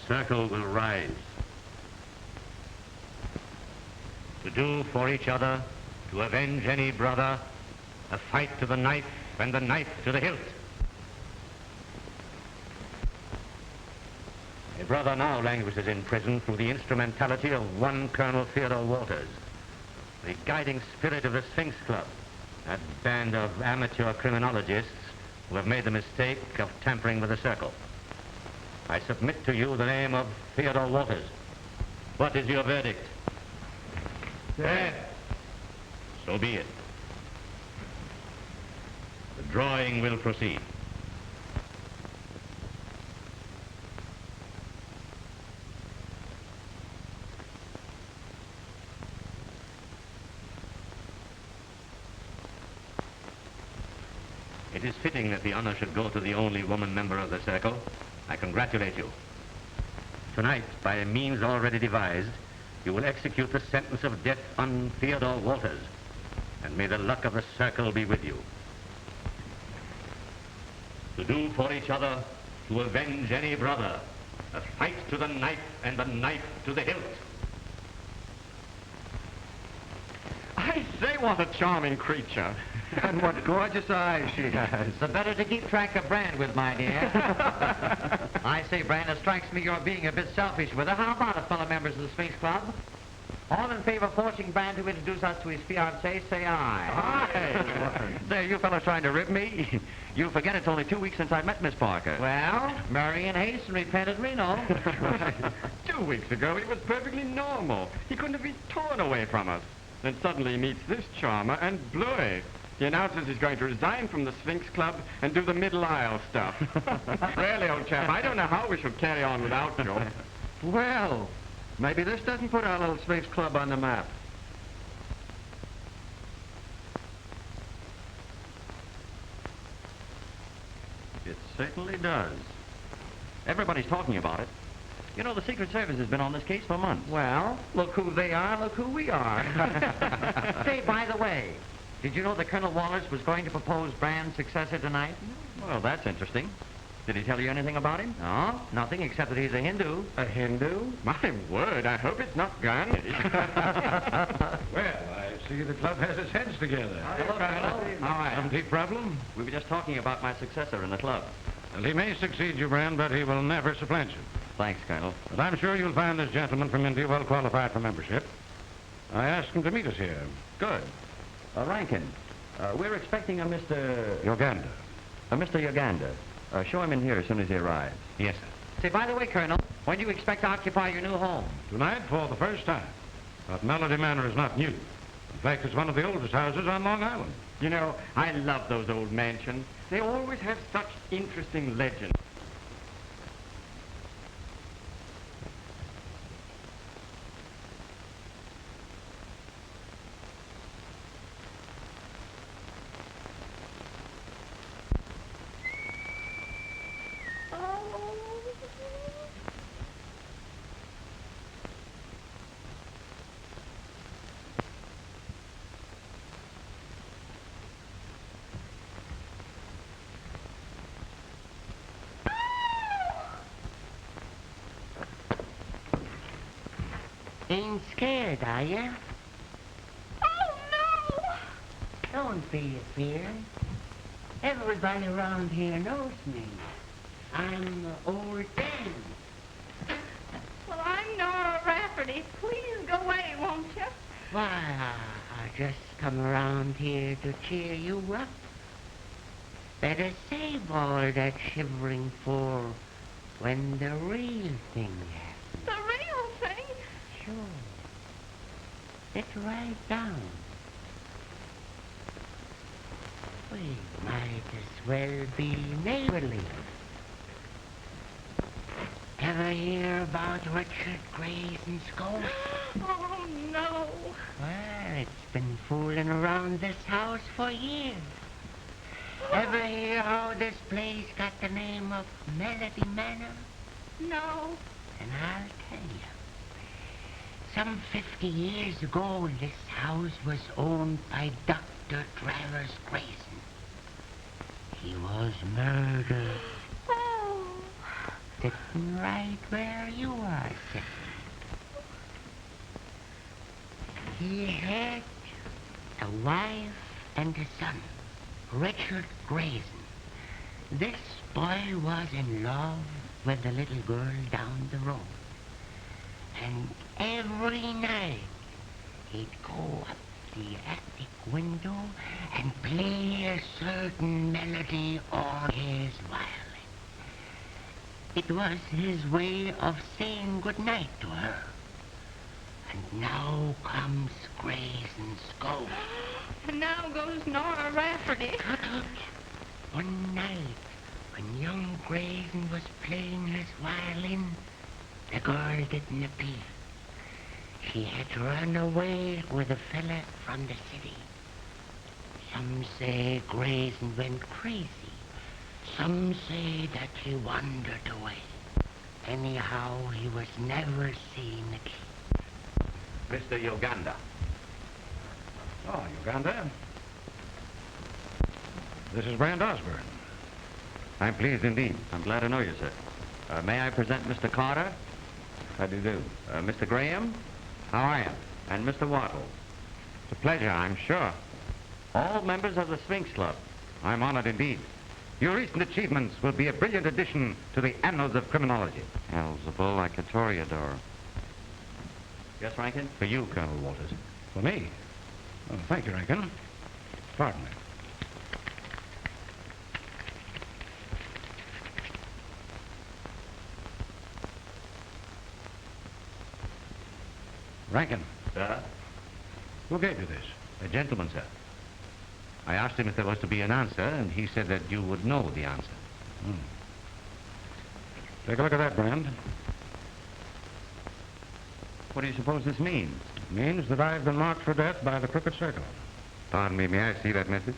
circle will rise. To do for each other, to avenge any brother, a fight to the knife and the knife to the hilt. A brother now languishes in prison through the instrumentality of one Colonel Theodore Walters, the guiding spirit of the Sphinx Club, that band of amateur criminologists who have made the mistake of tampering with the circle. I submit to you the name of Theodore Walters. What is your verdict? Death. So be it. The drawing will proceed. It is fitting that the honor should go to the only woman member of the circle. I congratulate you. Tonight, by a means already devised, you will execute the sentence of death on Theodore Walters, and may the luck of the circle be with you. To do for each other, to avenge any brother, a fight to the knife and the knife to the hilt. I say, what a charming creature. And what gorgeous eyes she has. The better to keep track of Brand with, my dear. I say, Brand, it strikes me you're being a bit selfish with her. How about it, fellow members of the Sphinx Club? All in favor of forcing Brand to introduce us to his fiancée, say aye. Aye. There, you fellows trying to rip me? You forget it's only 2 weeks since I met Miss Parker. Well, marry in haste and repent at Reno. Right. 2 weeks ago, he was perfectly normal. He couldn't have been torn away from us. Then suddenly he meets this charmer and Bluey. He announces he's going to resign from the Sphinx Club and do the Middle Isle stuff. Really, old chap, I don't know how we should carry on without you. Well, maybe this doesn't put our little Sphinx Club on the map. It certainly does. Everybody's talking about it. You know, the Secret Service has been on this case for months. Well, look who they are, look who we are. Say, by the way, did you know that Colonel Wallace was going to propose Brand's successor tonight? Well, that's interesting. Did he tell you anything about him? No, nothing except that he's a Hindu. A Hindu? My word, I hope it's not Gandhi. Well, I see the club has its heads together. Hello, Colonel. All right. Some deep problem? We were just talking about my successor in the club. Well, he may succeed you, Brand, but he will never supplant you. Thanks, Colonel. But I'm sure you'll find this gentleman from India well qualified for membership. I asked him to meet us here. Good. Rankin, we're expecting a Mr. Uganda. Mr. Uganda. Show him in here as soon as he arrives. Yes, sir. Say, by the way, Colonel, when do you expect to occupy your new home? Tonight, for the first time. But Melody Manor is not new. In fact, it's one of the oldest houses on Long Island. You know, I love those old mansions. They always have such interesting legends. Ain't scared, are ya? Oh, no! Don't be afeard. Everybody around here knows me. I'm Old Dan. Well, I'm Nora Rafferty. Please go away, won't you? Why, I just come around here to cheer you up. Better save all that shivering for when the real thing happens. The real thing? Sure. Sit right down. We might as well be neighborly. Ever hear about Richard Grayson's ghost? Oh, no. Well, it's been fooling around this house for years. Ever hear how this place got the name of Melody Manor? No. And I'll tell you. Some 50 years ago, this house was owned by Dr. Travers Grayson. He was murdered. Oh. sitting right where you are sitting. He had a wife and a son, Richard Grayson. This boy was in love with the little girl down the road. And every night he'd go up the attic window and play a certain melody on his violin. It was his way of saying good night to her. And now comes Grayson's ghost. And now goes Nora Rafferty. One night, when young Grayson was playing his violin, the girl didn't appear. She had run away with a fella from the city. Some say Grayson went crazy. Some say that he wandered away. Anyhow, he was never seen again. Mr. Uganda. Oh, Uganda. This is Brand Osborne. I'm pleased indeed. I'm glad to know you, sir. May I present Mr. Carter? How do you do? Mr. Graham? How are you? And Mr. Waddle. It's a pleasure, I'm sure. All members of the Sphinx Club. I'm honored indeed. Your recent achievements will be a brilliant addition to the annals of criminology. Elzebul like a toreador. Yes, Rankin? For you, Colonel Walters. For me? Oh, thank you, Rankin. Pardon me. Rankin, Sir? who gave you this? A gentleman, sir. I asked him if there was to be an answer, and he said that you would know the answer. Take a look at that, Brand. What do you suppose this means? It means that I've been marked for death by the Crooked Circle. Pardon me, may I see that message?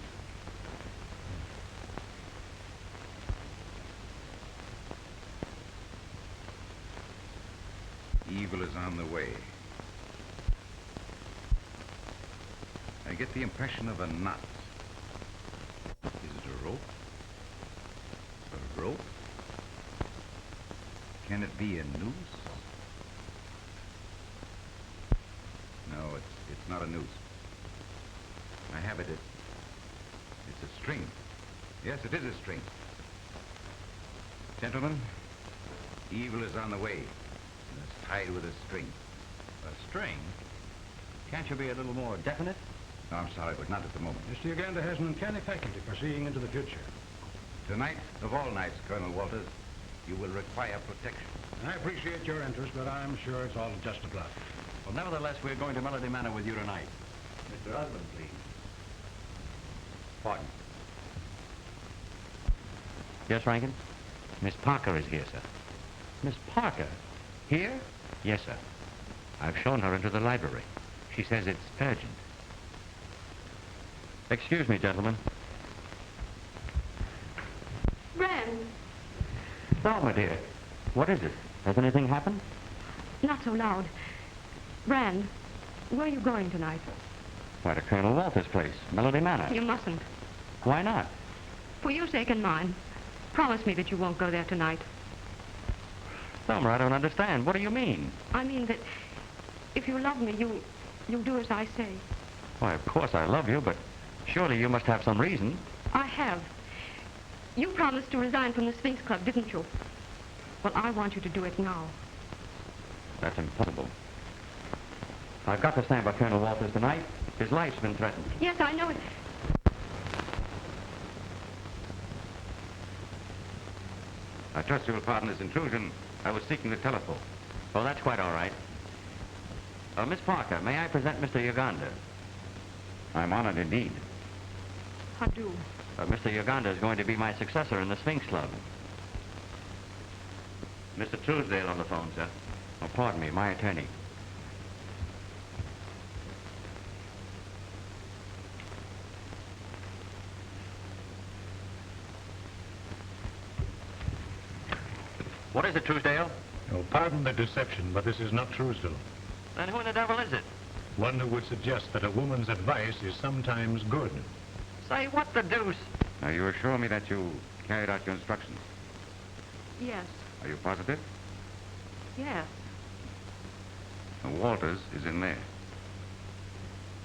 Evil is on the way. I get the impression of a knot. Is it a rope? A rope? Can it be a noose? No, it's not a noose. I have it. It's a string. Yes, it is a string. Gentlemen, evil is on the way. And it's tied with a string. A string? Can't you be a little more definite? No, I'm sorry, but not at the moment. Mr. Uganda has an uncanny faculty for seeing into the future. Tonight, of all nights, Colonel Walters, you will require protection. I appreciate your interest, but I'm sure it's all just a bluff. Well, nevertheless, we're going to Melody Manor with you tonight. Mr. Osmond, please. Pardon. Yes, Rankin? Miss Parker is here, sir. Miss Parker? Here? Yes, sir. I've shown her into the library. She says it's urgent. Excuse me, gentlemen. Brand, Oh, my dear. What is it? Has anything happened? not so loud. Brand, where are you going tonight? Why, to Colonel Walters' place, Melody Manor. You mustn't. Why not? For your sake and mine, promise me that you won't go there tonight. Thelma, I don't understand. What do you mean? I mean that if you love me, you'll do as I say. Why, of course I love you, but surely you must have some reason. I have. You promised to resign from the Sphinx Club, didn't you? Well, I want you to do it now. That's impossible. I've got to stand by Colonel Walters tonight. His life's been threatened. Yes, I know it. I trust you will pardon this intrusion. I was seeking the telephone. Oh, that's quite all right. Miss Parker, may I present Mr. Uganda? I'm honored indeed. I do. Mr. Uganda is going to be my successor in the Sphinx Club. Mr. Truesdale on the phone, sir. Oh, pardon me, my attorney. What is it, Truesdale? Oh, pardon the deception, but this is not Truesdale. Then who in the devil is it? One who would suggest that a woman's advice is sometimes good. Say, what the deuce? Now, you assure me that you carried out your instructions? Yes. Are you positive? Yes. Now, Walters is in there.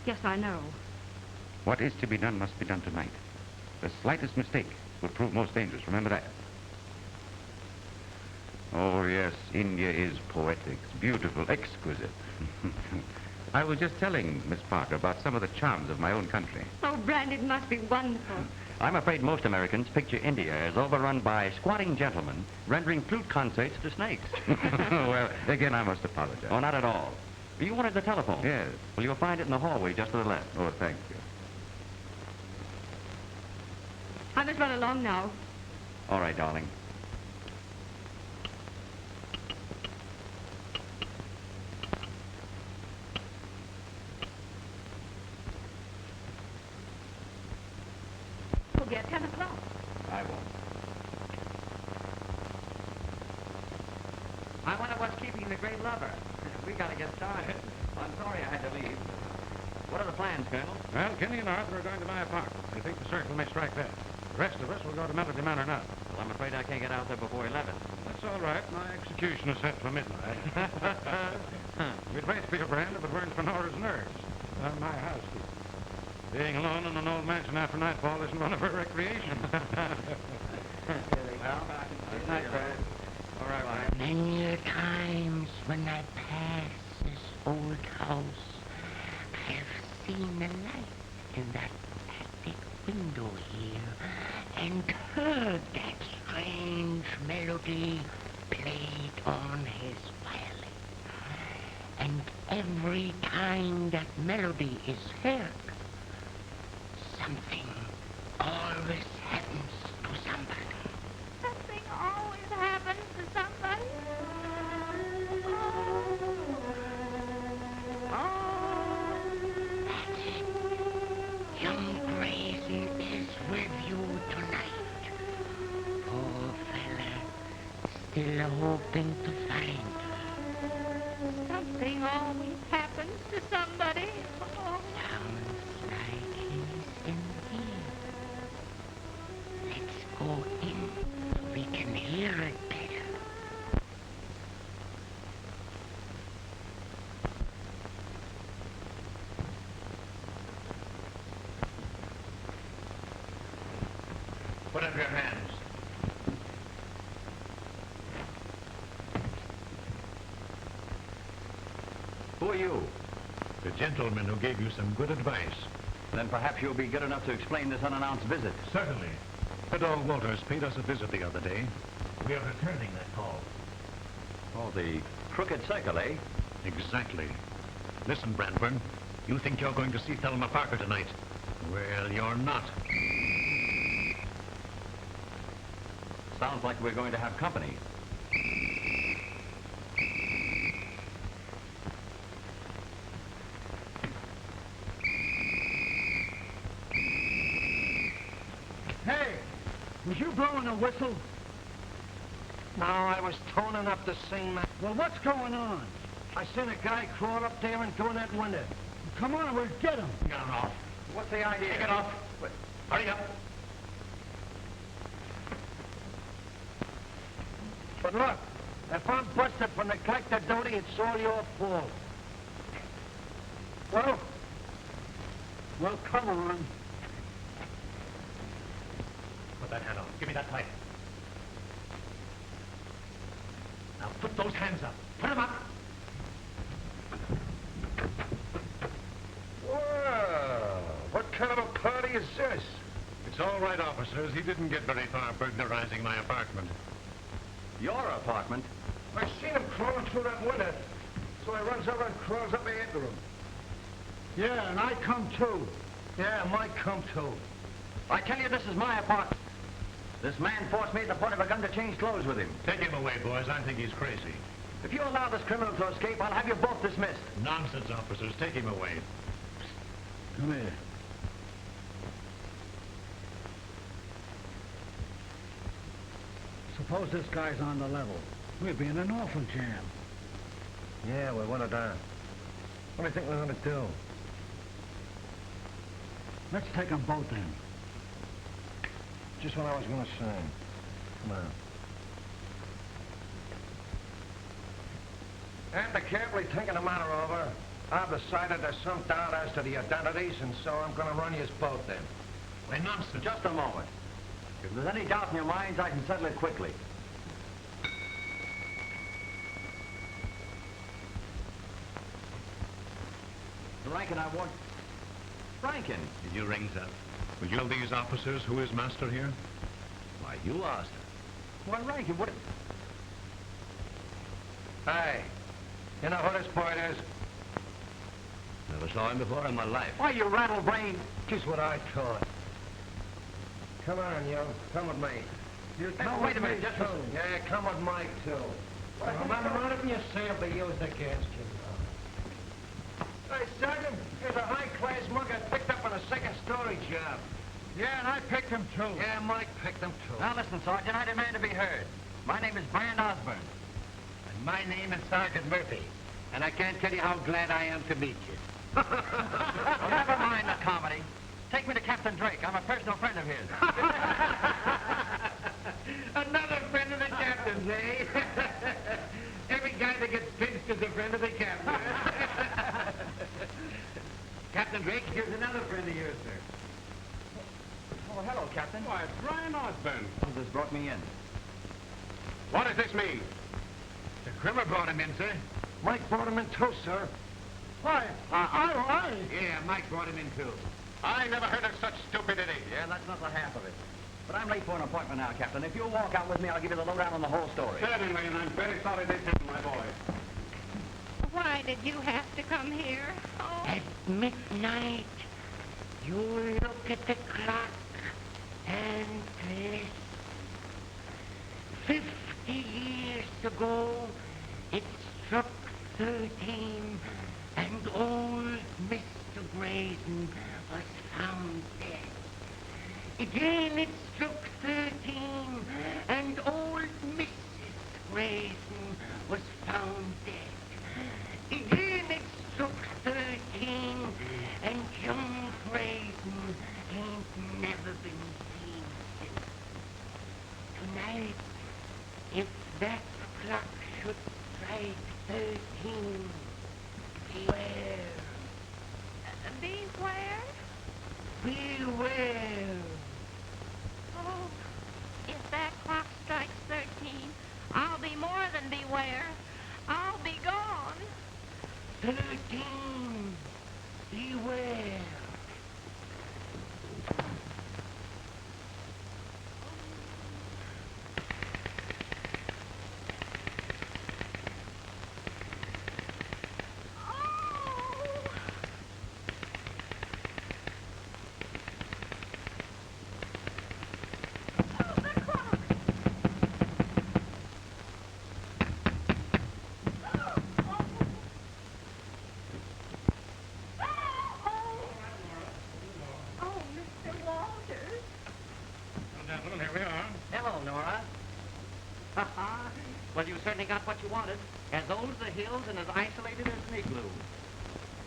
Yes, I know. What is to be done must be done tonight. The slightest mistake will prove most dangerous. Remember that. Oh, yes, India is poetic, beautiful, exquisite. I was just telling Miss Parker about some of the charms of my own country. Oh, Brand, it must be wonderful. I'm afraid most Americans picture India as overrun by squatting gentlemen rendering flute concerts to snakes. Well, again, I must apologize. Oh, not at all. You wanted the telephone? Yes. Well, you'll find it in the hallway just to the left. Oh, thank you. I must run along now. All right, darling. Forget 10 o'clock. I won't. I wonder what's keeping the great lover. We gotta get started. I'm sorry I had to leave. What are the plans, Colonel? Well, Kenny and Arthur are going to my apartment. They think the circle may strike there. The rest of us will go to Melody Manor now. Well, I'm afraid I can't get out there before 11. That's all right. My execution is set for midnight. We'd wait for your Brand if it weren't for Nora's nerves. My housekeeper. Being alone in an old mansion after nightfall isn't one of her recreations. Good night, Brand. All right, Ryan. Many a times when I pass this old house, I have seen the light in that attic window here and heard that strange melody played on his violin. And every time that melody is heard, something always happens to somebody. Something always happens to somebody. That's it. Young Grayson is with you tonight. Poor fella, still hoping to find her. Something always happens to somebody. Oh. Sounds like he's in here. Let's go in so we can hear it better. Put up your hands. Who are you? The gentleman who gave you some good advice. Then perhaps you'll be good enough to explain this unannounced visit. Certainly. Dog Walters paid us a visit the other day. We are returning that call. Oh, the crooked cycle, eh? Exactly. Listen, Brandburn. You think you're going to see Thelma Parker tonight. Well, you're not. Sounds like we're going to have company. Hey, was you blowing a whistle? No, I was toning up the scene, man. Well, what's going on? I seen a guy crawl up there and go in that window. Come on, we'll get him. Get it off. What's the idea? Take it off. Hurry up. But look, if I'm busted for neglected duty, it's all your fault. Well, come on. Put that hand on. Give me that pipe. Now put those hands up. Put them up. Whoa, what kind of a party is this? It's all right, officers. He didn't get very far burglarizing my apartment. Your apartment? I seen him crawling through that window. So I runs over and crawls up after him. Yeah, and I come too. Yeah, might come too. I tell you, this is my apartment. This man forced me at the point of a gun to change clothes with him. Take him away, boys. I think he's crazy. If you allow this criminal to escape, I'll have you both dismissed. Nonsense, officers. Take him away. Come here. Suppose this guy's on the level. We'd be in an awful jam. Yeah, we want it down. What do you think we're gonna do? Let's take them both in. Just what I was gonna say. Come on. After carefully thinking the matter over, I've decided there's some doubt as to the identities, and so I'm going to run you both in. Wait, nonsense. Just a moment. If there's any doubt in your minds, I can settle it quickly. Rankin, I want... Rankin! Did you ring, sir? Will you tell these officers who is master here? Why, you asked her. Well, Rankin, what... Hey, you know who this boy is? Never saw him before in my life. Why, you rattle-brained... Just what I thought. Come on, you. Come with me. You No, wait a minute, just a... Yeah, come with Mike, too. Remember, anything you say will be used against you. Hey, Sergeant, here's a high-class mug I picked up on a second-story job. Yeah, and I picked him, too. Yeah, Mike picked them, too. Now, listen, Sergeant, I demand to be heard. My name is Brand Osborne. And my name is Sergeant Murphy. And I can't tell you how glad I am to meet you. Well, never mind the comedy. Take me to Captain Drake. I'm a personal friend of his. Another friend of the captain's, eh? Every guy that gets pinched is a friend of the captain. Captain Drake, here's another friend of yours, sir. Oh, hello, Captain. Why, it's Brian Osborne. This brought me in. What does this mean? The Grimmer brought him in, sir. Mike brought him in, too, sir. Why, Yeah, Mike brought him in, too. I never heard of such stupidity. Yeah, that's not the half of it. But I'm late for an appointment now, Captain. If you'll walk out with me, I'll give you the lowdown on the whole story. Certainly, and I'm very sorry this happened, my boy. Why did you have to come here? Oh. At midnight, you look at the clock and listen. 50 years ago, it struck 13, and old Mr. Grayson was found dead. Again, it struck 13, and old Mrs. Grayson was found dead. Again, it struck 13, and young Grayson ain't never been seen since. Tonight, if that clock should strike 13, beware. Beware? Beware. Oh, if that clock strikes 13, I'll be more than beware. I'll be gone. 13. Beware. Well, you certainly got what you wanted. As old as the hills and as isolated as an igloo.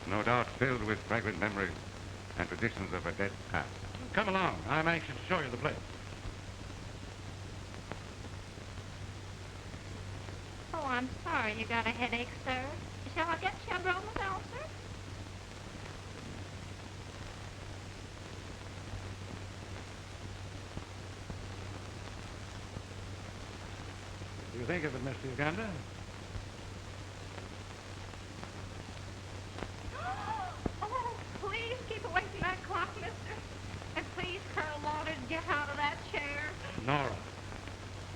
No doubt filled with fragrant memories and traditions of a dead past. Come along. I'm anxious to show you the place. Oh, I'm sorry you got a headache, sir. Shall I get you a bromazole, sir? What do you think of it, Mr. Uganda? Oh, please keep away from that clock, mister. And please, Colonel Walters, get out of that chair. Nora,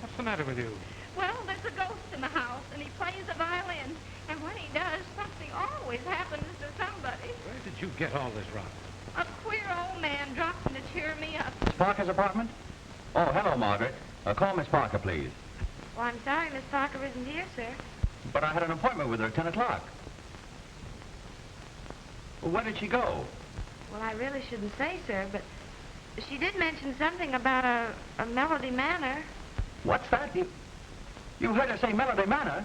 what's the matter with you? Well, there's a ghost in the house, and he plays the violin. And when he does, something always happens to somebody. Where did you get all this rock? A queer old man dropped in to cheer me up. Miss Parker's apartment? Oh, hello, Margaret. Call Miss Parker, please. Well, I'm sorry Miss Parker isn't here, sir. But I had an appointment with her at 10 o'clock. Well, where did she go? Well, I really shouldn't say, sir, but she did mention something about a Melody Manor. What's that? You heard her say Melody Manor?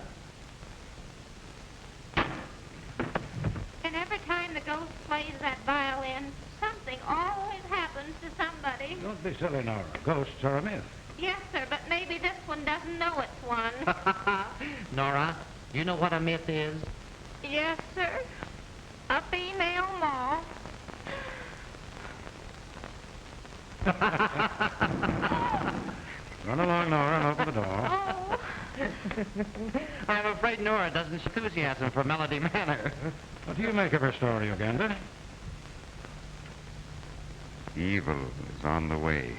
And every time the ghost plays that violin, something always happens to somebody. Don't be silly, Nora. Ghosts are a myth. Yes, sir, but maybe this one doesn't know it's one. Nora, You know what a myth is? Yes, sir. A female moth. Run along, Nora, and open the door. Oh. I'm afraid Nora doesn't show enthusiasm for Melody Manor. What do you make of her story, Uganda? Evil is on the way.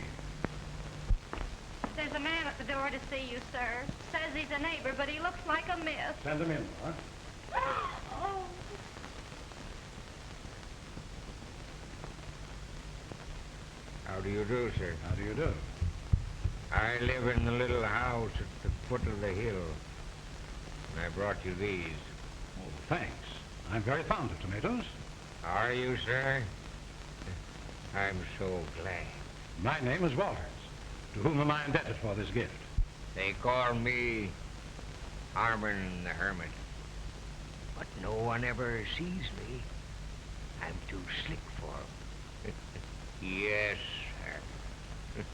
There's a man at the door to see you, sir. Says he's a neighbor, but he looks like a myth. Send him in, Nora. Oh. How do you do, sir? How do you do? I live in the little house at the foot of the hill. And I brought you these. Oh, thanks. I'm very fond of tomatoes. Are you, sir? I'm so glad. My name is Walters. To whom am I indebted for this gift? They call me Harmon the Hermit. But no one ever sees me. I'm too slick for 'em. Yes, sir.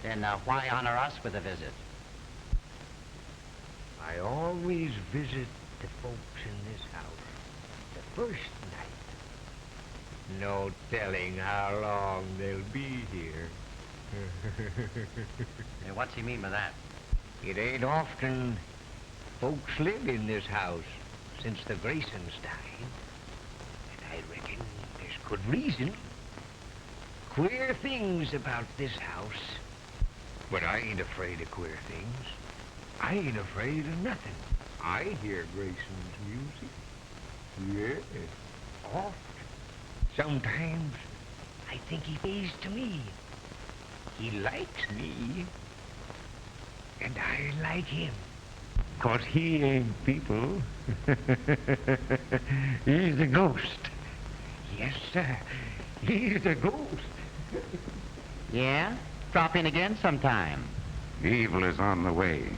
Then why honor us with a visit? I always visit the folks in this house the first night. No telling how long they'll be here. Hey, what's he mean by that? It ain't often folks live in this house since the Graysons died. And I reckon there's good reason. Queer things about this house. But I ain't afraid of queer things. I ain't afraid of nothing. I hear Grayson's music. Yes, often. Sometimes I think he pays to me. He likes me. And I like him. 'Cause he ain't people. He's a ghost. Yes, sir. He's a ghost. Yeah? Drop in again sometime. Evil is on the way.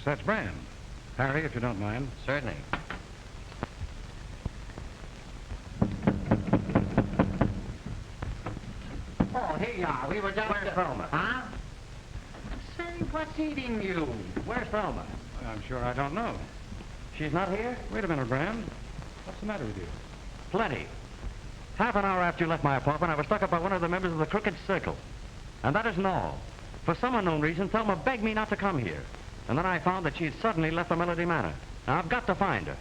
That's Brand. Harry, if you don't mind. Certainly. Oh, here you are. We were down Where's Thelma? Huh? Say, what's eating you? Where's Thelma? I'm sure I don't know. She's not here? Wait a minute, Brand. What's the matter with you? Plenty. Half an hour after you left my apartment, I was stuck up by one of the members of the Crooked Circle. And that isn't all. For some unknown reason, Thelma begged me not to come here. And then I found that she had suddenly left the Melody Manor. Now, I've got to find her.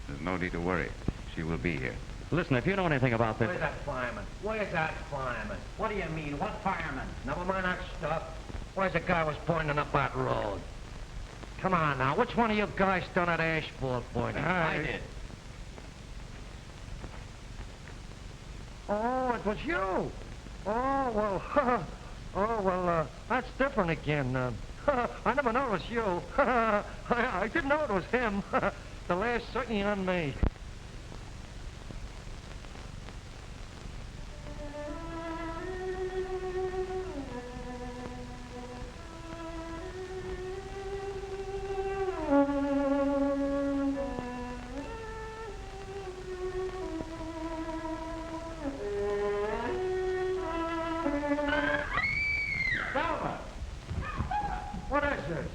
There's no need to worry. She will be here. Listen, if you know anything about this... Where's that fireman? Where's that fireman? What do you mean? What fireman? Never mind that stuff. Where's the guy who was pointing up that road? Come on now. Which one of you guys done that asphalt pointing? I did. Oh, it was you. Oh, well, that's different again. I never noticed you. I didn't know it was him. The last certainly on me. Selma! What is this?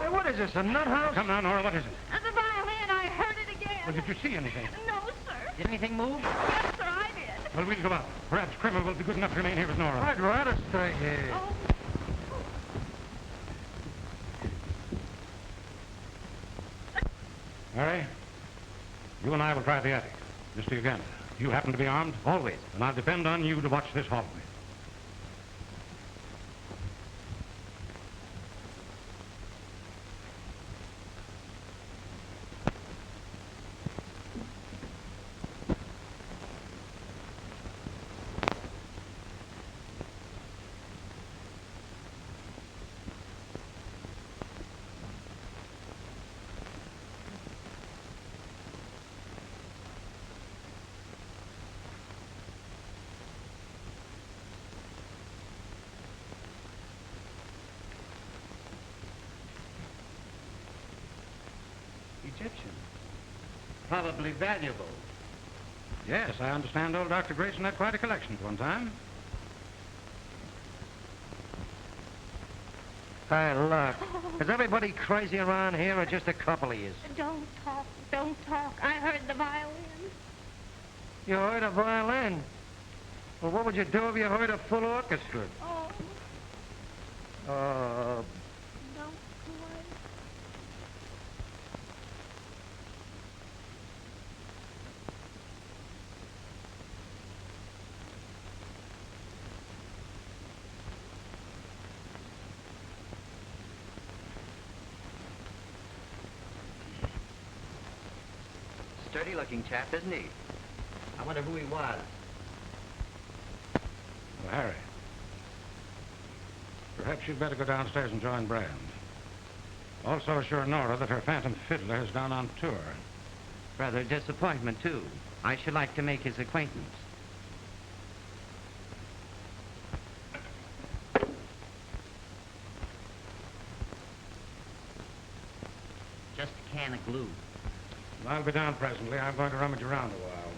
Hey, what is this, a nut house? Come now, Nora, what is it? The violin, I heard it again. Well, did you see anything? No, sir. Did anything move? Yes, sir, I did. Well, we'll go out. Perhaps Kramer will be good enough to remain here with Nora. I'd rather stay here. Oh, Mary, you and I will try the attic. Mr. Uganda, you happen to be armed? Always. And I'll depend on you to watch this hallway. Egyptian. Probably valuable. Yes, I understand old Dr. Grayson had quite a collection at one time. Hey, look. Is everybody crazy around here or just a couple of yous? don't talk. Don't talk. I heard the violin. You heard a violin? Well, what would you do if you heard a full orchestra? Oh, Uh, don't play. Sturdy-looking chap, isn't he? I wonder who he was. Well, Harry, perhaps you'd better go downstairs and join Brand. Also assure Nora that her phantom fiddler is down on tour. Rather a disappointment, too. I should like to make his acquaintance. Just a can of glue. I'll be down presently. I'm going to rummage around a while.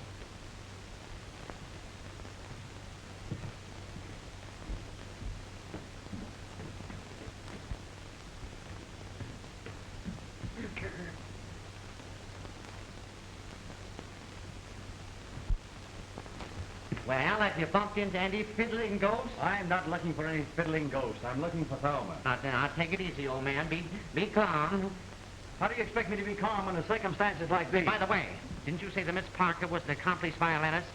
Well, have you bumped into any fiddling ghosts? I'm not looking for any fiddling ghost. I'm looking for Thelma. Now, take it easy, old man. Be calm. How do you expect me to be calm under circumstances like these? By the way, didn't you say that Miss Parker was an accomplished violinist?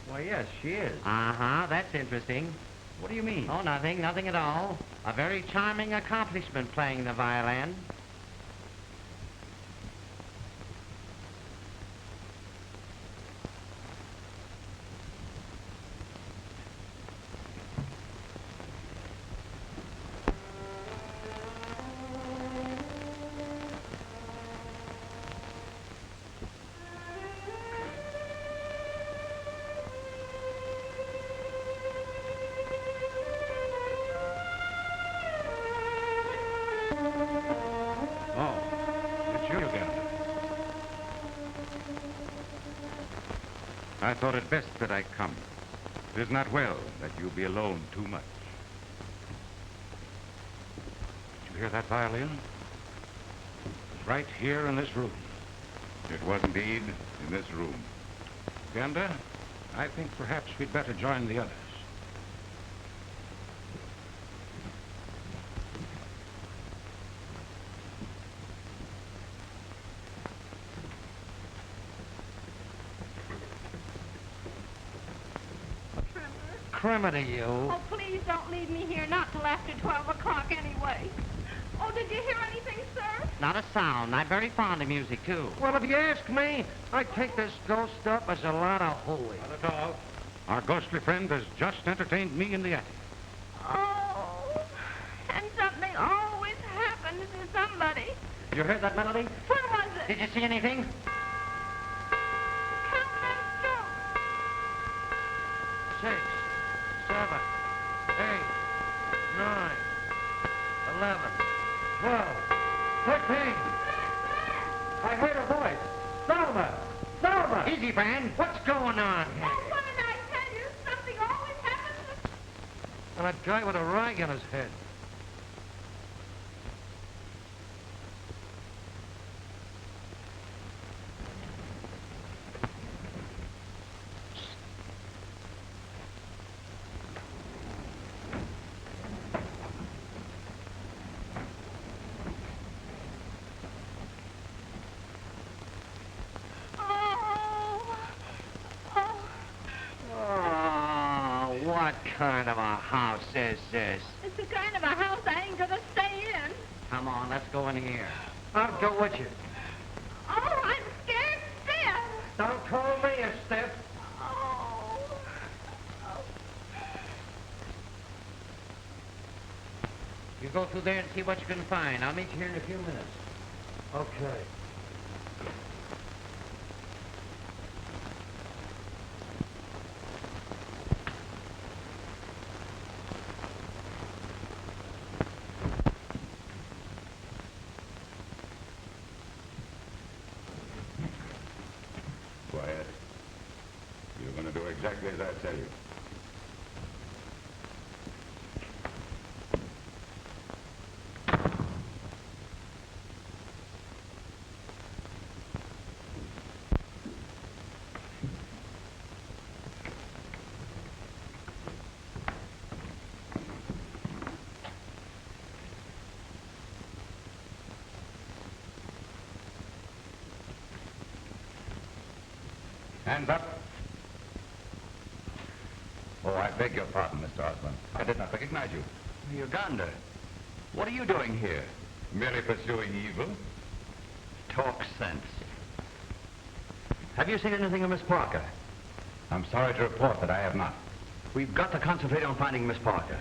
Why, yes, she is. Uh-huh, that's interesting. What do you mean? Oh, nothing at all. A very charming accomplishment playing the violin. Oh, it's you again. I thought it best that I come. It is not well that you be alone too much. Did you hear that violin? It was right here in this room. It was indeed in this room. Ganda, I think perhaps we'd better join the others. Criminal to you. Oh, please don't leave me here, not till after 12 o'clock anyway. Oh, did you hear anything, sir? Not a sound. I'm very fond of music, too. Well, if you ask me, I take this ghost stuff as a lot of hooey. Not at all. Our ghostly friend has just entertained me in the attic. Oh, and something always happens to somebody. You heard that melody? Where was it? Did you see anything? Count them strong. 6, 7, 8, 9, 11, 12, 13. I heard a voice. Selma! Selma! Easy, Brand. What's going on? Oh, what did I tell you? Something always happens to... And that guy with a rag on his head. Oh, what kind of a house is this? It's the kind of a house I ain't gonna stay in. Come on, let's go in here. I'll go with you. Oh, I'm scared stiff. Don't call me a stiff. Oh. You go through there and see what you can find. I'll meet you here in a few minutes. Okay. Quiet. You're going to do exactly as I tell you. Hands up. Oh, I beg your pardon, Mr. Osborne. I did not recognize you. Uganda. What are you doing here? Merely pursuing evil. Talk sense. Have you seen anything of Miss Parker? I'm sorry to report that I have not. We've got to concentrate on finding Miss Parker.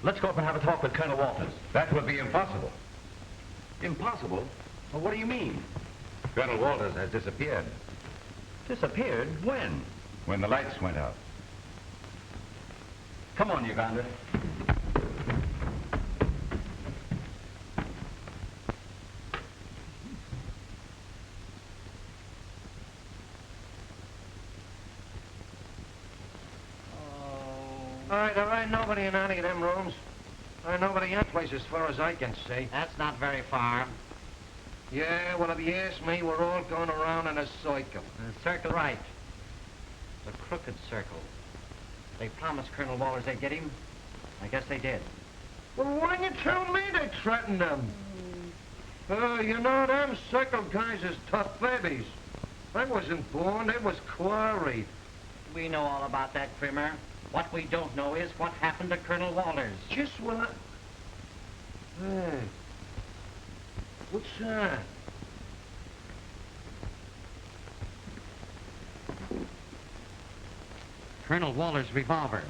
Let's go up and have a talk with Colonel Walters. That would be impossible. Impossible? Well, what do you mean? Colonel Walters has disappeared Disappeared? When? when the lights went out. Come on, Uganda. All right, nobody in any of them rooms. There ain't nobody in place as far as I can see. That's not very far. Yeah, well, if you ask me, we're all going around in a circle. Circle right. The crooked circle. They promised Colonel Walters they'd get him. I guess they did. Well, why you tell me they threatened them? You know, them circle guys is tough babies. I wasn't born, they was quarried. We know all about that, Trimmer. What we don't know is what happened to Colonel Walters. Just what? Hey, what's that? Colonel Walters' revolver.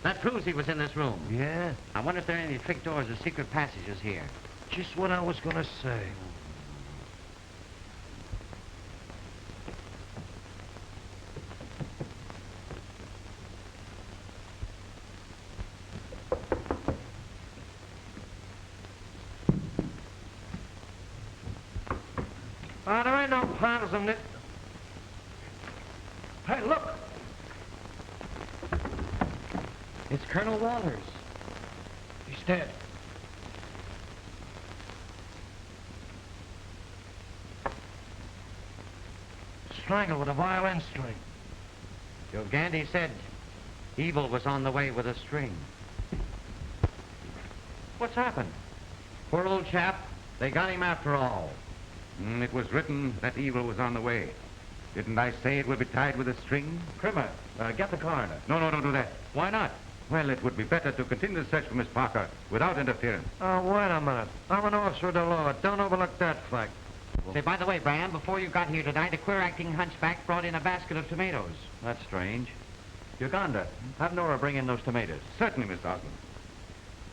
That proves he was in this room. Yeah, I wonder if there are any trick doors or secret passages here. just what I was gonna say. There ain't no piles in it. Hey, look! It's Colonel Walters. He's dead. Strangled with a violin string. Gandhi said evil was on the way with a string. What's happened? Poor old chap. They got him after all. It was written that evil was on the way. Didn't I say it would be tied with a string? Trimmer, get the coroner. No, don't do that. Why not? Well, it would be better to continue the search for Miss Parker without interference. Oh, wait a minute. I'm an officer of the law. Don't overlook that fact. Say, by the way, Bram, before you got here tonight, a queer-acting hunchback brought in a basket of tomatoes. That's strange. Uganda, have Nora bring in those tomatoes. Certainly, Miss Osmond.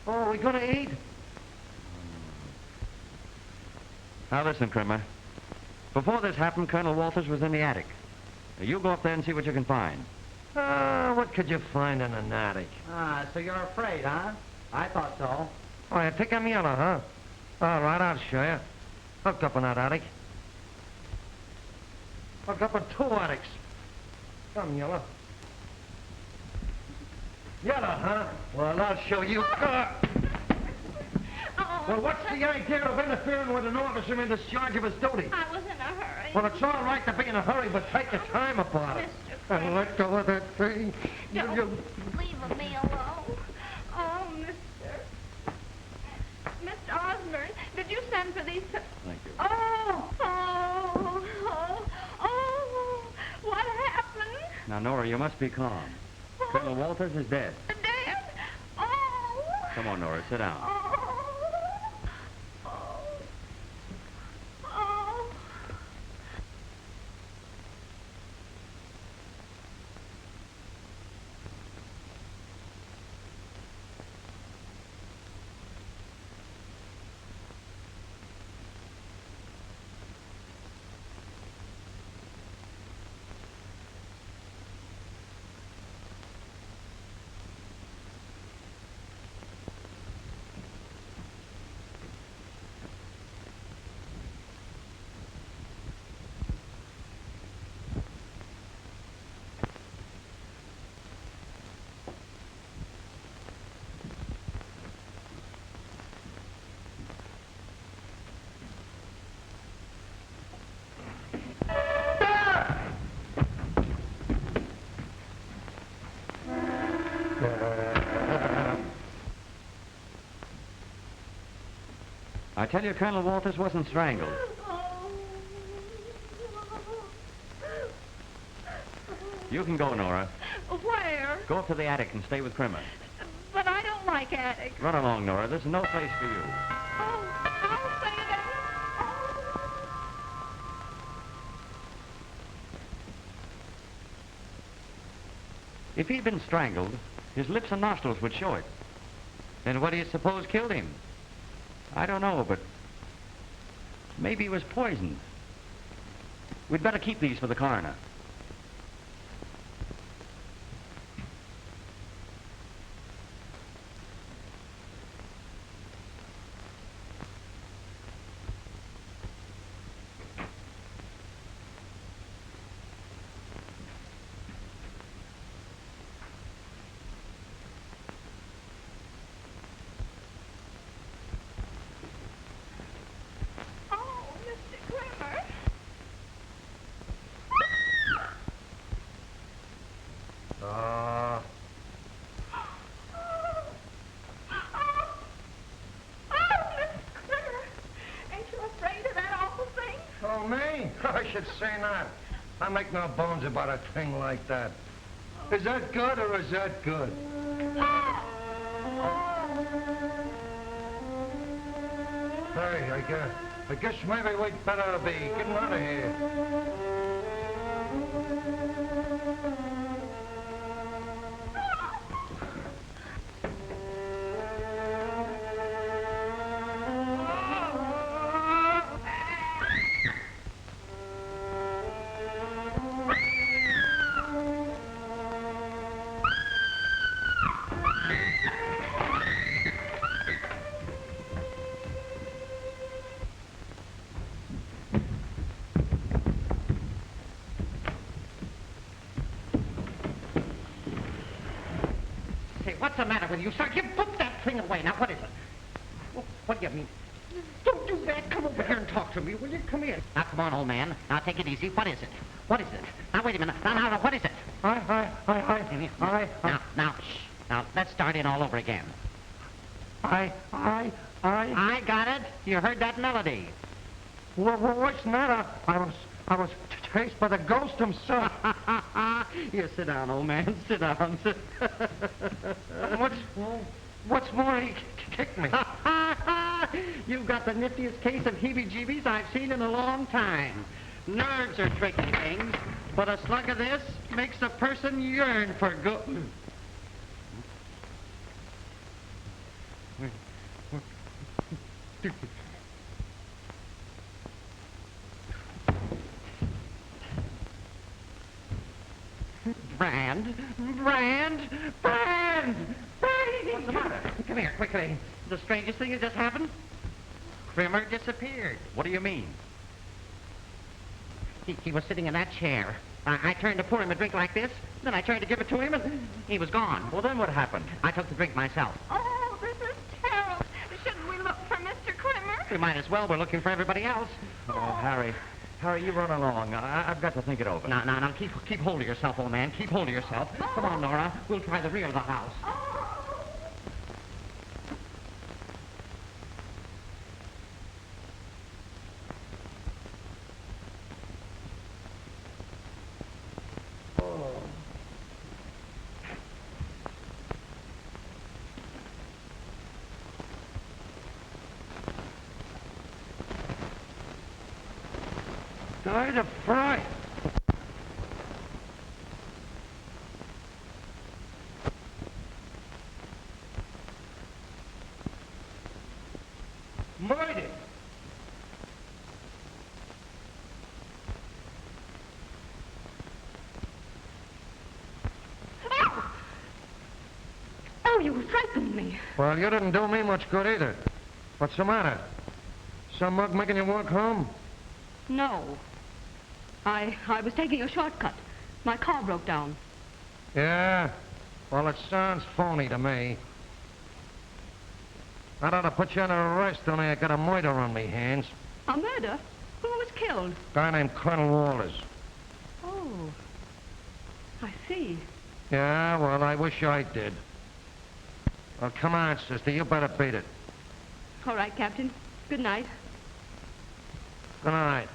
Oh, are we gonna eat? Now listen, Krimmer. Before this happened, Colonel Walters was in the attic. Now, you go up there and see what you can find. What could you find in an attic? Ah, so you're afraid, huh? I thought so. Oh, you think I'm yellow, huh? All right, I'll show you. Hooked up in that attic. Hooked up in 2 attics. Come, yellow. Yellow, huh? Well, I'll show you. Well, what's the idea of interfering with an officer in discharge of his duty? I was in a hurry. Well, it's all right to be in a hurry, but take your time about it. And let go of that thing. Don't leave me alone. Oh, Mr. Osborne, did you send for these... Thank you. Oh, what happened? Now, Nora, you must be calm. Colonel Walters is dead. Dead? Oh. Come on, Nora, sit down. Oh. I tell you, Colonel Walters wasn't strangled. You can go, Nora. Where? Go up to the attic and stay with Krimmer. But I don't like attics. Run along, Nora. This is no place for you. Oh, I'll say that. If he'd been strangled, his lips and nostrils would show it. Then what do you suppose killed him? I don't know, but maybe he was poisoned. We'd better keep these for the coroner. Oh, me? I should say not. I make no bones about a thing like that. Is that good or is that good? Hey, I guess maybe we'd better be getting out of here. What's the matter with you, sir? You put that thing away. Now, what is it? What do you mean? Don't do that. Come over here and talk to me, will you? Come here. Now, come on, old man. Now, take it easy. What is it? What is it? Now, wait a minute. Now, what is it? Now, shh. Now, let's start in all over again. I got it. You heard that melody. What's the matter? I was chased by the ghost himself. You sit down, old man. Sit down. What's more, he kicked me. You've got the niftiest case of heebie-jeebies I've seen in a long time. Nerves are tricky things, but a slug of this makes a person yearn for good. here, quickly. The strangest thing has just happened. Krimmer disappeared. What do you mean? He was sitting in that chair. I turned to pour him a drink like this. Then I turned to give it to him, and he was gone. Well, then what happened? I took the drink myself. Oh, this is terrible. Shouldn't we look for Mr. Krimmer? We might as well. We're looking for everybody else. Oh, Harry. Harry, you run along. I've got to think it over. Now, keep hold of yourself, old man. Keep hold of yourself. Come on, Nora. We'll try the rear of the house. Died of fright. Murdered. Oh, you frightened me. Well, you didn't do me much good either. What's the matter? Some mug making you walk home? No. I was taking a shortcut. My car broke down. Yeah? Well, it sounds phony to me. I ought to put you under arrest, only I got a murder on me hands. A murder? Who was killed? Guy named Colonel Walters. Oh. I see. Yeah, well, I wish I did. Well, come on, sister. You better beat it. All right, Captain. Good night. Good night.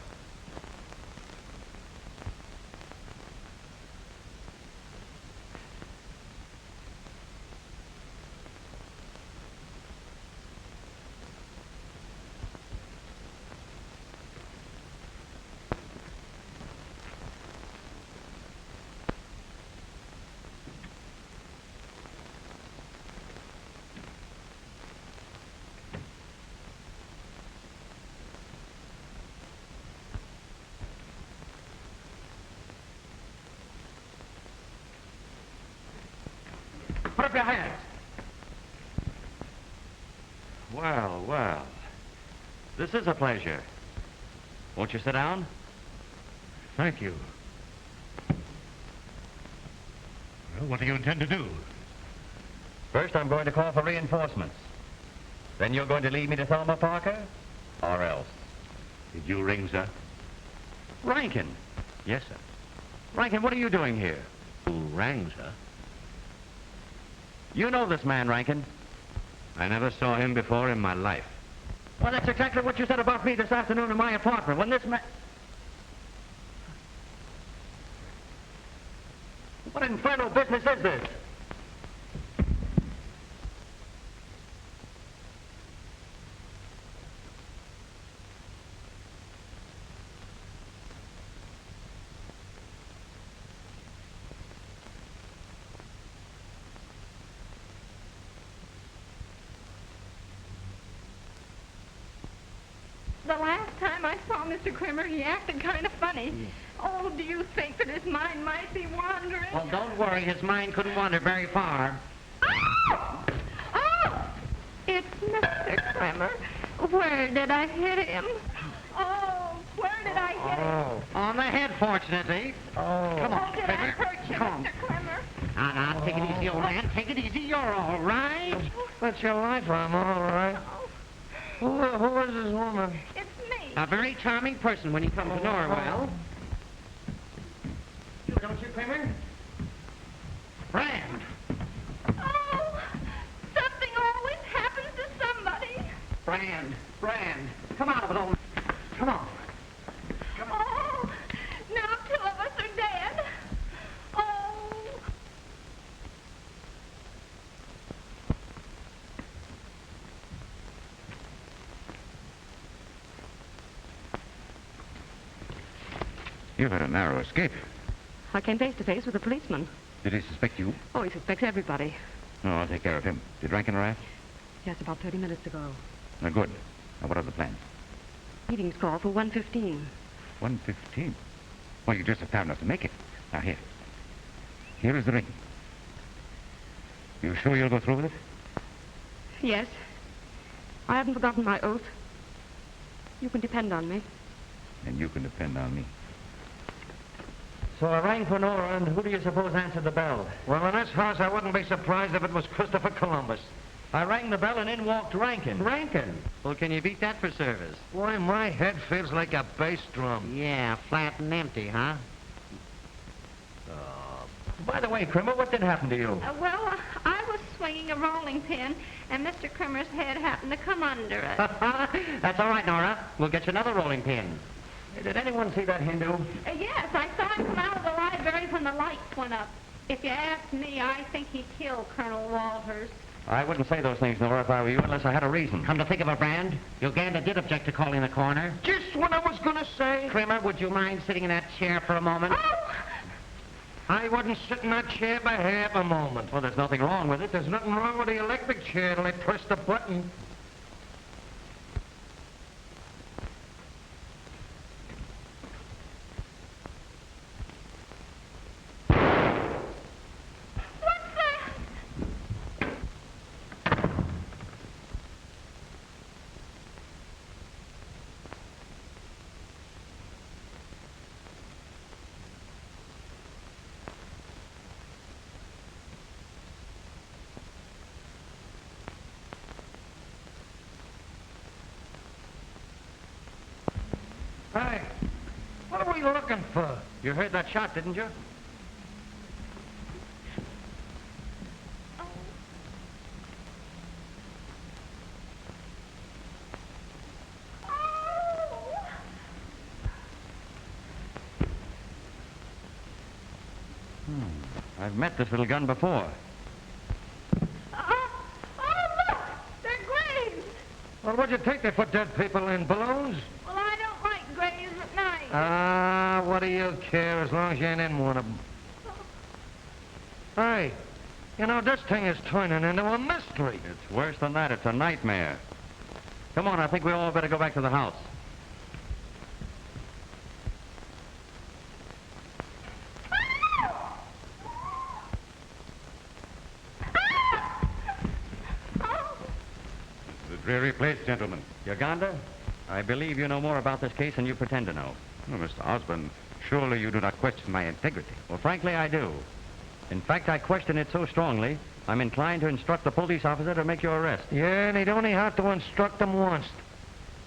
Put up your hands. Well, well. This is a pleasure. Won't you sit down? Thank you. Well, what do you intend to do? First, I'm going to call for reinforcements. Then you're going to lead me to Thelma Parker? Or else? Did you ring, sir? Rankin. Yes, sir. Rankin, what are you doing here? Who rang, sir? You know this man, Rankin. I never saw him before in my life. Well, that's exactly what you said about me this afternoon in my apartment. When this man... What infernal business is this? The last time I saw Mr. Krimmer, he acted kind of funny. Oh, do you think that his mind might be wandering? Well, don't worry. His mind couldn't wander very far. Oh! Oh! It's Mr. Krimmer. Where did I hit him? Oh, where did I hit him? On the head, fortunately. Come on, Oh, did I Krimmer. hurt you, Come on. Mr. Krimmer? Now, take it easy, old man. Take it easy. You're all right. That's your life, I'm all right. Who is this woman? It's me. A very charming person when you come to Norwell. Don't you, Krimmer? Brand. Oh, something always happens to somebody. Brand. Come out of it, old man. Come on. Oh, now two of us are dead. Oh. You've had a narrow escape. I came face to face with a policeman. Did he suspect you? Oh, he suspects everybody. No, I'll take care of him. Did Rankin arrive? Yes, about 30 minutes ago. Good. Now, what are the plans? Meeting's called for 1:15. 1:15. Well, you just have time enough to make it. Now, here. Here is the ring. You sure you'll go through with it? Yes. I haven't forgotten my oath. You can depend on me. And you can depend on me. So I rang for Nora, and who do you suppose answered the bell? Well, in this house, I wouldn't be surprised if it was Christopher Columbus. I rang the bell, and in walked Rankin. Rankin? Well, can you beat that for service? Why, my head feels like a bass drum. Yeah, flat and empty, huh? By the way, Crimmer, what did happen to you? I was swinging a rolling pin, and Mr. Crimmer's head happened to come under it. That's all right, Nora. We'll get you another rolling pin. Hey, did anyone see that Hindu? Yes, I saw him come out of the library when the lights went up. If you ask me, I think he killed Colonel Walters. I wouldn't say those things, Nora, if I were you, unless I had a reason. Come to think of it, Brand, Uganda did object to calling the coroner. Just what I was going to say. Crimmer, would you mind sitting in that chair for a moment? Oh! I wouldn't sit in that chair by half a moment. Well, there's nothing wrong with it. There's nothing wrong with the electric chair till I press the button. What's that? Hey, what are we looking for? You heard that shot, didn't you? I've met this little gun before. Oh, look! They're graves! Well, what'd you take? They put dead people in balloons? Well, I don't like graves at night. Ah, what do you care as long as you ain't in one of them? Hey, you know, this thing is turning into a mystery. It's worse than that. It's a nightmare. Come on, I think we all better go back to the house. It's a dreary place, gentlemen. Uganda, I believe you know more about this case than you pretend to know. Oh, Mr. Osborne, surely you do not question my integrity. Well, frankly, I do. In fact, I question it so strongly, I'm inclined to instruct the police officer to make your arrest. Yeah, and he'd only have to instruct them once.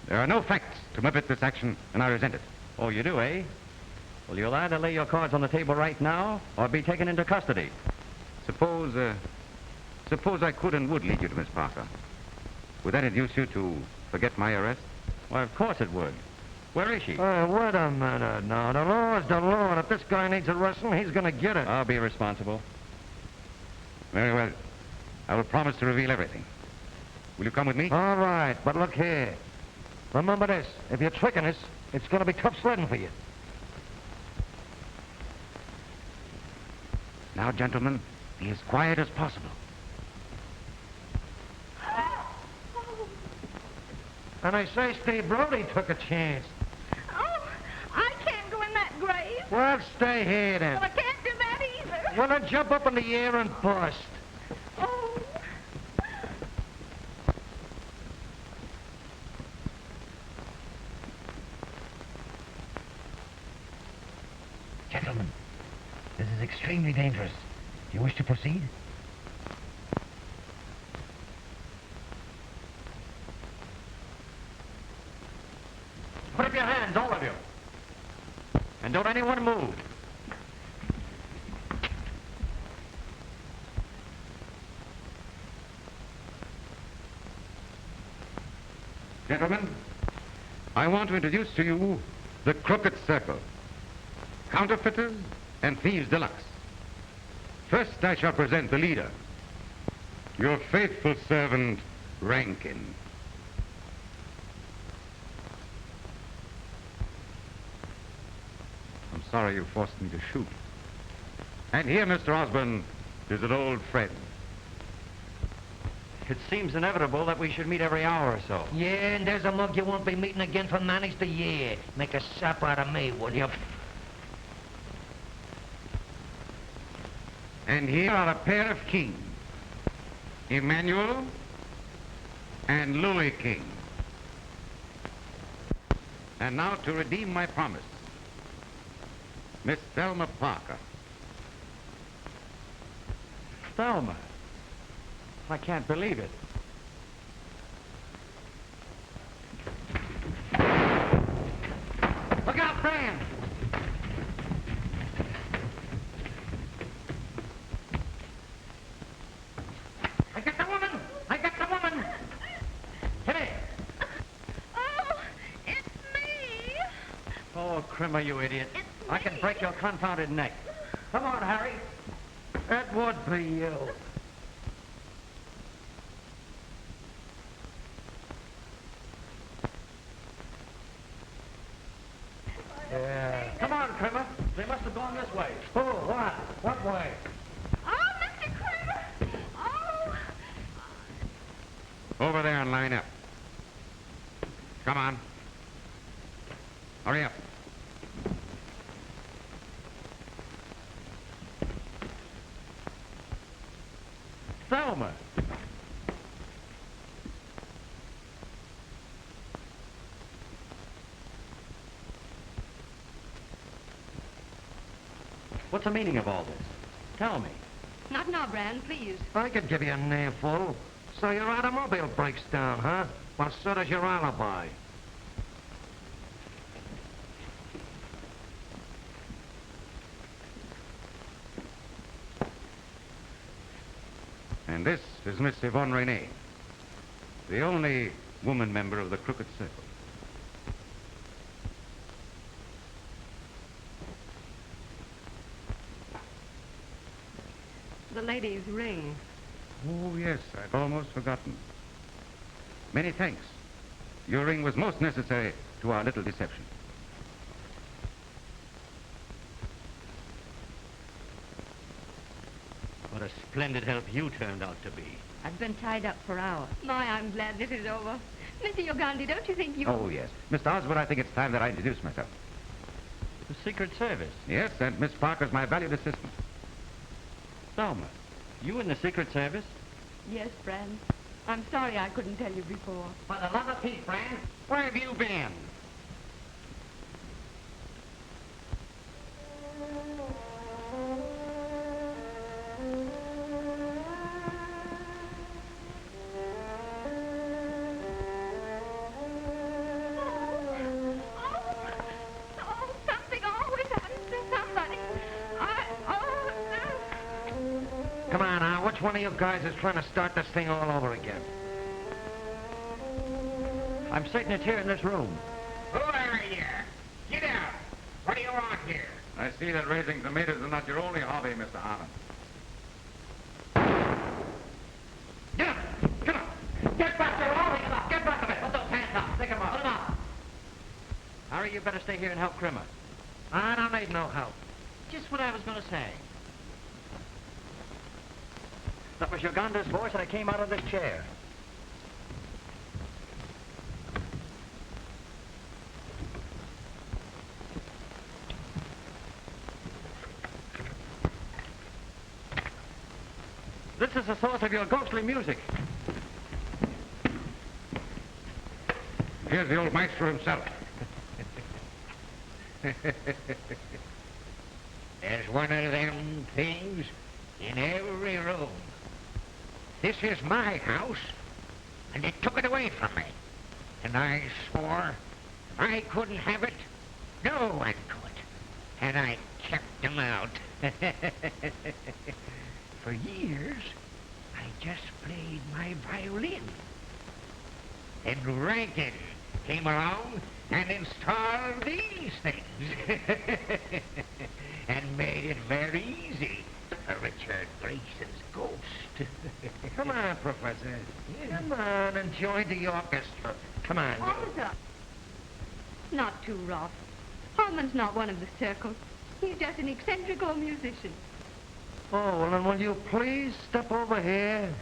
There are no facts to motivate this action, and I resent it. Oh, you do, eh? Well, you'll either lay your cards on the table right now or be taken into custody. Suppose I could and would lead you to Miss Parker. Would that induce you to forget my arrest? Why, of course it would. Where is she? Wait a minute now. The law is the law, and if this guy needs arresting, he's going to get it. I'll be responsible. Very well. I will promise to reveal everything. Will you come with me? All right, but look here. Remember this. If you're tricking us, it's going to be tough sledding for you. Now, gentlemen, be as quiet as possible. And I say Steve Brody took a chance. Oh, I can't go in that grave. Well, stay here then. Well, I can't do that either. Well, then jump up in the air and bust. Oh. Gentlemen, this is extremely dangerous. Do you wish to proceed? Put up your hands, all of you. And don't anyone move. Gentlemen, I want to introduce to you the Crooked Circle. Counterfeiters and thieves deluxe. First, I shall present the leader. Your faithful servant, Rankin. I'm sorry you forced me to shoot. And here, Mr. Osborne, is an old friend. It seems inevitable that we should meet every hour or so. Yeah, and there's a mug you won't be meeting again for managed the year. Make a sap out of me, will you? And here are a pair of kings, Emmanuel and Louis King. And now to redeem my promise, Miss Thelma Parker. Thelma. I can't believe it. Look out, Brand! I got the woman! I got the woman! Hit it! Oh, it's me. Oh, Crimmer, you idiot. I can break your confounded neck. Come on, Harry. That would be you. Yeah. Come on, Crimmer. They must have gone this way. Oh, what? What way? Oh, Mr. Kramer. Oh. Over there and line up. Come on. Hurry up. Thelma. What's the meaning of all this? Tell me. Not now, Brand, please. I could give you a namefull. So your automobile breaks down, huh? Well, so does your alibi. And this is Miss Yvonne Renee, the only woman member of the Crooked Circle. The lady's ring. Oh, yes, I'd almost forgotten. Many thanks. Your ring was most necessary to our little deception. What a splendid help you turned out to be. I've been tied up for hours. My, I'm glad this is over. Mr. Ugandi, don't you think you... Oh, yes. Mr. Oswald, I think it's time that I introduce myself. The Secret Service. Yes, and Miss Parker's my valued assistant. Thelma, you in the Secret Service? Yes, Brand. I'm sorry I couldn't tell you before. For the love of Pete, Brand, where have you been? Oh, something always happens to somebody. Come on now, which one of you guys is trying to start this thing all over again? I'm certain it's here in this room. Who are you? Get out! What do you want here? I see that raising tomatoes is not your only hobby, Mr. Harlan. Get up! Get up! Get back there! All of you! Get back of it! Put those hands up! Stick 'em up! Put 'em up! Harry, you better stay here and help Crimmer. I don't need no help. Just what I was going to say. That was Uganda's voice, and I came out of this chair. This is the source of your ghostly music. Here's the old maestro himself. There's one of them things in every room. This is my house, and they took it away from me. And I swore if I couldn't have it, no one could. And I kept them out. For years, I just played my violin. Then Rankin came along and installed these things. And made it very easy for Richard Grayson's ghost. Come on, Professor. Come on and join the orchestra. Come on. Officer! Not too rough. Harmon's not one of the circle. He's just an eccentric old musician. Oh, well, then will you please step over here?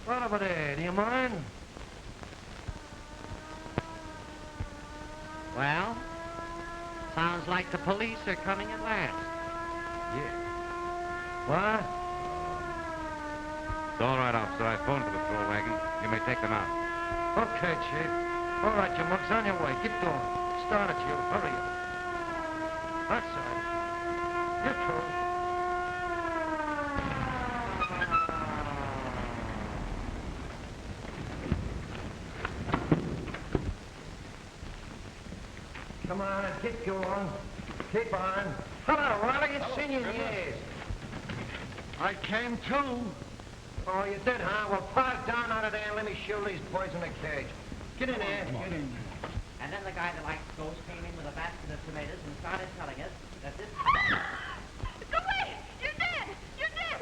Right over there, do you mind? Well, sounds like the police are coming at last. Yeah. What? It's all right, officer. I phoned for the patrol wagon. You may take them out. Okay, Chief. All right, you mugs, on your way. Get going. Start it, you. Hurry up. That's all. You too. Come on, get going. Keep on. Hello, Riley. It's seen you in years. I came too. Oh, you did, huh? Well, park down out of there and let me show these boys in the cage. Get in there. Get in there. And then the guy that likes ghosts came in with a basket of tomatoes and started telling us that this... Go away! You're dead! You're dead!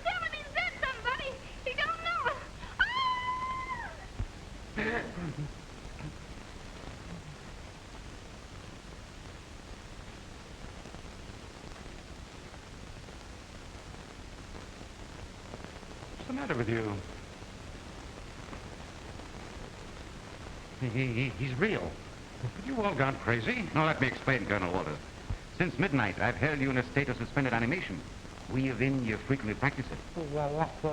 Tell him he's dead, somebody! He don't know us! Ah! What's the matter with you? He's real. Have you all gone crazy? Now, let me explain, Colonel Walters. Since midnight, I've held you in a state of suspended animation. We of in you frequently practice it. Well,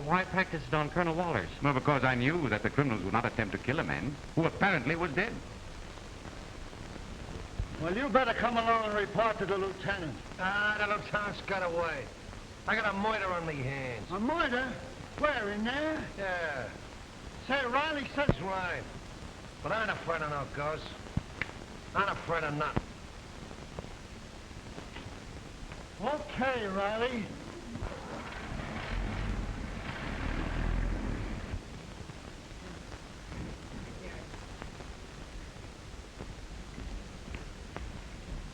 why practice it on Colonel Walters? Well, because I knew that the criminals would not attempt to kill a man who apparently was dead. Well, you better come along and report to the lieutenant. Ah, the lieutenant's got away. I got a murder on me hands. A murder? Where, in there? Yeah. Say, Riley says right. But I ain't afraid of no ghosts. I ain't afraid of nothing. Okay, Riley.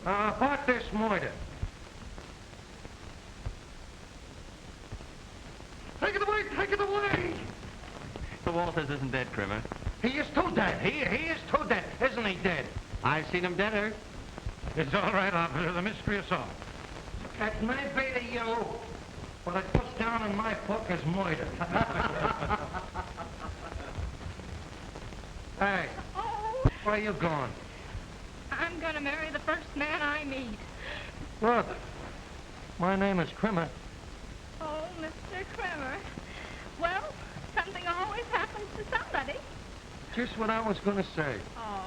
What this murder? Take it away! Take it away! The Walters isn't dead, Crimmer. He is too dead. He is too dead. Isn't he dead? I've seen him deader. It's all right, officer. The mystery is solved. That may be to you, but it puts down in my book as murder. Hey, Oh, where you going? I'm going to marry the first man I meet. Look, my name is Crimmer. Oh, Mr. Kremer. Well, something always happens to somebody. Just what I was going to say. Oh,